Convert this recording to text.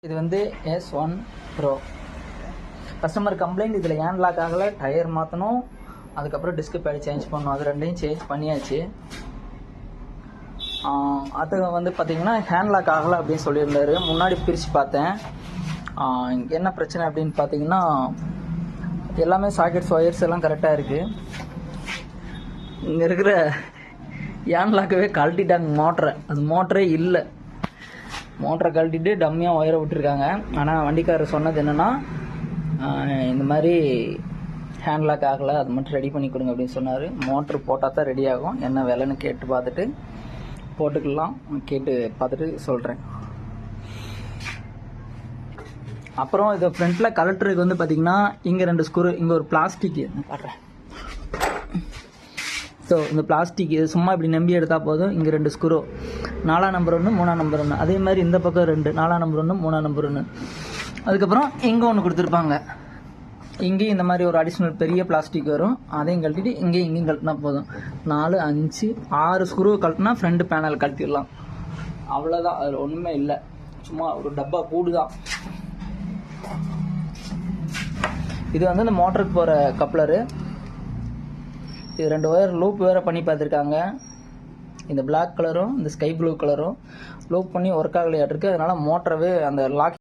இது வந்து S1 Pro. Customer complaint இதில் ஹேண்ட் லாக் ஆகலை, டயர் மாற்றணும், அதுக்கப்புறம் டிஸ்க் பேட் சேஞ்ச் பண்ணணும். அது ரெண்டையும் சேஞ்ச் பண்ணியாச்சு. அது வந்து பார்த்திங்கன்னா ஹேண்ட் லாக் ஆகலை அப்படின்னு சொல்லியிருந்தாரு. முன்னாடி பிரித்து பார்த்தேன். என்ன பிரச்சனை அப்படின்னு பார்த்தீங்கன்னா எல்லாமே சாக்கெட்ஸ் ஒயர்ஸ் எல்லாம் கரெக்டாக இருக்குது. இங்கே இருக்கிற ஹேண்ட் லாக்கவே கழட்டிட்டாங்க மோட்டரை. அது மோட்டரே இல்லை. மோட்டரை கழட்டிட்டு டம்மியாக ஒயரை விட்டுருக்காங்க. ஆனால் வண்டிக்காரர் சொன்னது என்னென்னா, இந்த மாதிரி ஹேண்ட் லாக் ஆகலை, அது மட்டும் ரெடி பண்ணி கொடுங்க அப்படின்னு சொன்னார். மோட்ரு போட்டால் தான் ரெடி ஆகும். என்ன விலைன்னு கேட்டு பார்த்துட்டு போட்டுக்கலாம். கேட்டு பார்த்துட்டு சொல்கிறேன். அப்புறம் இது ஃப்ரண்ட்டில் கலெக்டருக்கு வந்து பார்த்திங்கன்னா இங்கே 2 ஸ்க்ரூ, இங்கே ஒரு பிளாஸ்டிக் காட்டுறேன். ஸோ இந்த பிளாஸ்டிக் இது சும்மா இப்படி நம்பி எடுத்தால் போதும். இங்கே 2 ஸ்க்ரூ, 4ஆம் நம்பர் 1, 3ஆம் நம்பர் 1. அதே மாதிரி இந்த பக்கம் 2, 4ஆம் நம்பர் 1, 3ஆம் நம்பர் 1. அதுக்கப்புறம் இங்கே ஒன்று கொடுத்துருப்பாங்க. இங்கேயும் இந்த மாதிரி ஒரு அடிஷ்னல் பெரிய பிளாஸ்டிக் வரும். அதையும் கழட்டிட்டு இங்கேயும் கழட்டினா போதும். 4, 5, 6 ஸ்க்ரூ கழட்டினா ஃப்ரண்ட் பேனல் கழட்டிடலாம். அவ்வளோதான். அதில் ஒன்றுமே இல்லை. சும்மா ஒரு டப்பா கூடு தான். இது வந்து இந்த மோட்டருக்கு போகிற கப்ளரு. இது 2 ஒயர் லூப் வேறு பண்ணி பார்த்துருக்காங்க. இந்த பிளாக் கலரும் இந்த ஸ்கை ப்ளூ கலரும் லூப் பண்ணி ஒர்க் ஆகலையாட்டிருக்கு. அதனால் மோட்டரவே அந்த லாக்